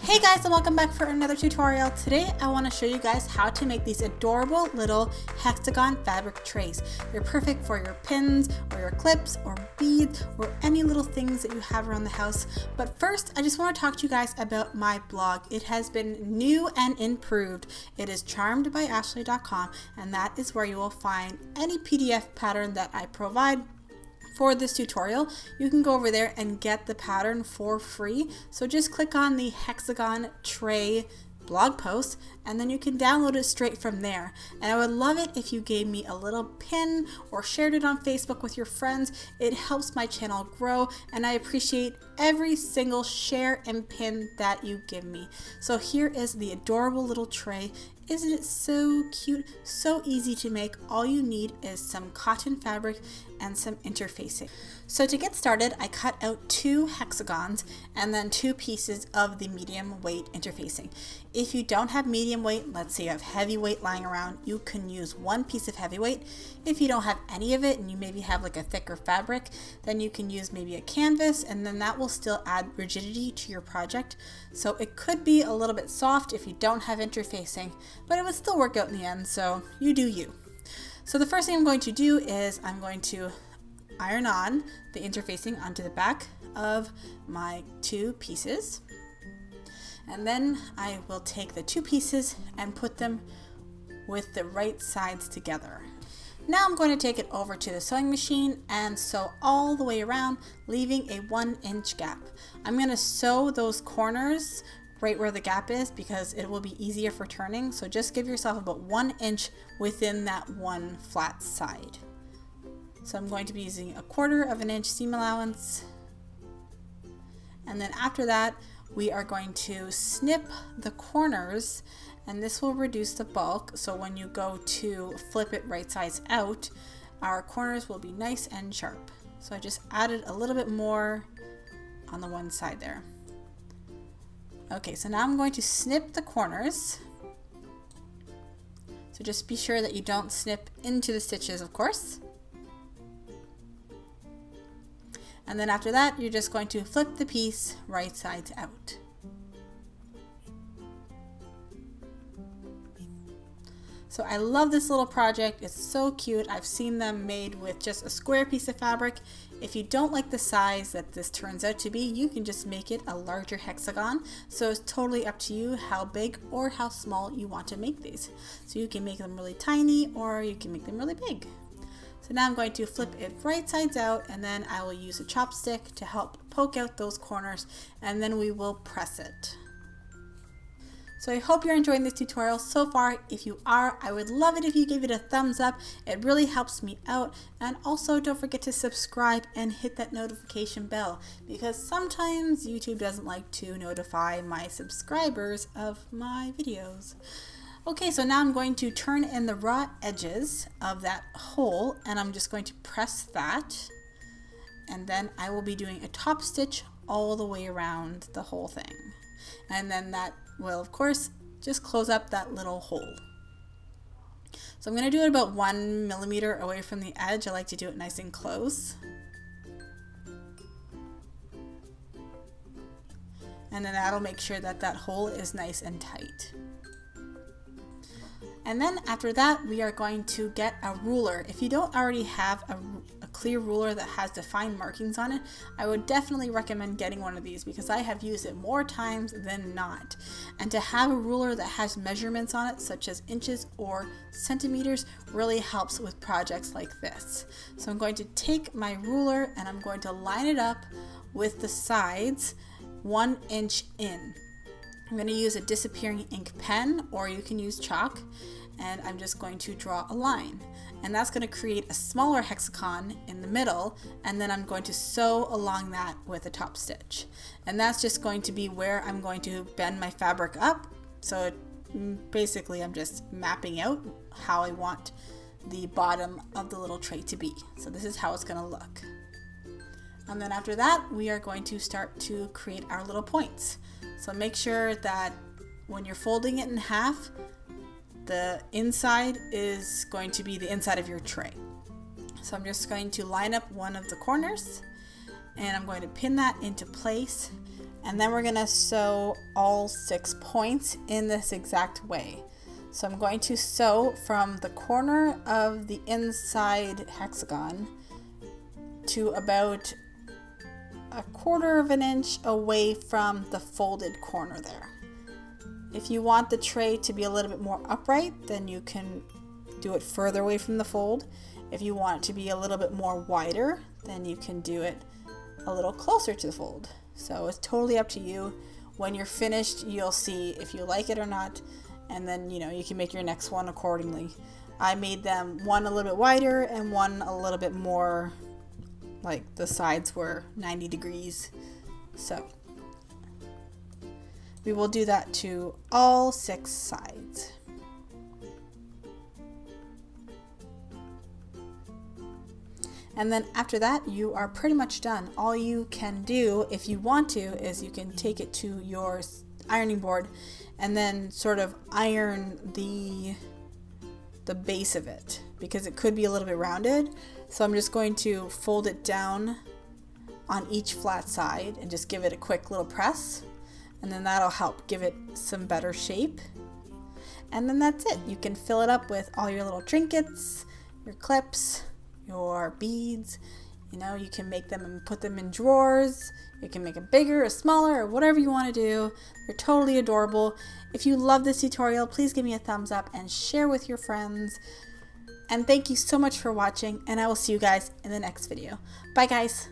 Hey guys, and welcome back for another tutorial. Today I want to show you guys how to make these adorable little hexagon fabric trays. They're perfect for your pins or your clips or beads or any little things that you have around the house. But first, I just want to talk to you guys about my blog. It has been new and improved. It is charmedbyashley.com, and that is where you will find any PDF pattern that I provide. For this tutorial, you can go over there and get the pattern for free. So just click on the Hexagon Tray blog post and then you can download it straight from there. And I would love it if you gave me a little pin or shared it on Facebook with your friends. It helps my channel grow and I appreciate every single share and pin that you give me. So here is the adorable little tray. Isn't it so cute? So easy to make. All you need is some cotton fabric and some interfacing. So to get started, I cut out 2 hexagons and then 2 pieces of the medium weight interfacing. If you don't have medium weight, let's say you have heavy weight lying around, you can use 1 piece of heavy weight. If you don't have any of it and you maybe have like a thicker fabric, then you can use maybe a canvas, and then that will still add rigidity to your project. So it could be a little bit soft if you don't have interfacing, but it would still work out in the end, so you do you. So the first thing I'm going to do is I'm going to iron on the interfacing onto the back of my 2 pieces. And then I will take the 2 pieces and put them with the right sides together. Now I'm going to take it over to the sewing machine and sew all the way around, leaving a 1-inch gap. I'm going to sew those corners right where the gap is because it will be easier for turning. So just give yourself about 1 inch within that one flat side. So I'm going to be using 1/4 of an inch seam allowance. And then after that, we are going to snip the corners, and this will reduce the bulk. So when you go to flip it right sides out, our corners will be nice and sharp. So I just added a little bit more on the one side there. Okay, so now I'm going to snip the corners. So just be sure that you don't snip into the stitches, of course. And then after that, you're just going to flip the piece right sides out. So I love this little project. It's so cute. I've seen them made with just a square piece of fabric. If you don't like the size that this turns out to be, you can just make it a larger hexagon. So it's totally up to you how big or how small you want to make these. So you can make them really tiny or you can make them really big. So now I'm going to flip it right sides out, and then I will use a chopstick to help poke out those corners, and then we will press it. So I hope you're enjoying this tutorial so far. If you are, I would love it if you give it a thumbs up. It really helps me out. And also don't forget to subscribe and hit that notification bell, because sometimes YouTube doesn't like to notify my subscribers of my videos. Okay, so now I'm going to turn in the raw edges of that hole, and I'm just going to press that, and then I will be doing a top stitch all the way around the whole thing, and then that will of course just close up that little hole. So I'm going to do it about 1 millimeter away from the edge. I like to do it nice and close. And then that'll make sure that that hole is nice and tight. And then after that, we are going to get a ruler. If you don't already have a clear ruler that has defined markings on it, I would definitely recommend getting one of these because I have used it more times than not. And to have a ruler that has measurements on it, such as inches or centimeters, really helps with projects like this. So I'm going to take my ruler and I'm going to line it up with the sides 1 inch in. I'm going to use a disappearing ink pen, or you can use chalk, and I'm just going to draw a line, and that's going to create a smaller hexagon in the middle, and then I'm going to sew along that with a top stitch, and that's just going to be where I'm going to bend my fabric up. So basically I'm just mapping out how I want the bottom of the little tray to be. So this is how it's going to look. And then after that, we are going to start to create our little points. So make sure that when you're folding it in half, the inside is going to be the inside of your tray. So I'm just going to line up one of the corners, and I'm going to pin that into place, And then we're gonna sew all 6 points in this exact way. So I'm going to sew from the corner of the inside hexagon to about 1/4 of an inch away from the folded corner there. If you want the tray to be a little bit more upright, then you can do it further away from the fold. If you want it to be a little bit more wider, then you can do it a little closer to the fold. So it's totally up to you. When you're finished, you'll see if you like it or not, and then you can make your next one accordingly. I made them one a little bit wider and one a little bit more, like the sides were 90 degrees. So we will do that to all 6 sides. And then after that, you are pretty much done. All you can do, if you want to, is you can take it to your ironing board and then sort of iron the base of it, because it could be a little bit rounded. So I'm just going to fold it down on each flat side and just give it a quick little press, and then that'll help give it some better shape. And then that's it. You can fill it up with all your little trinkets, your clips, your beads. You can make them and put them in drawers. You can make them bigger or smaller or whatever you want to do. They're totally adorable. If you love this tutorial, please give me a thumbs up and share with your friends. And thank you so much for watching, and I will see you guys in the next video. Bye guys.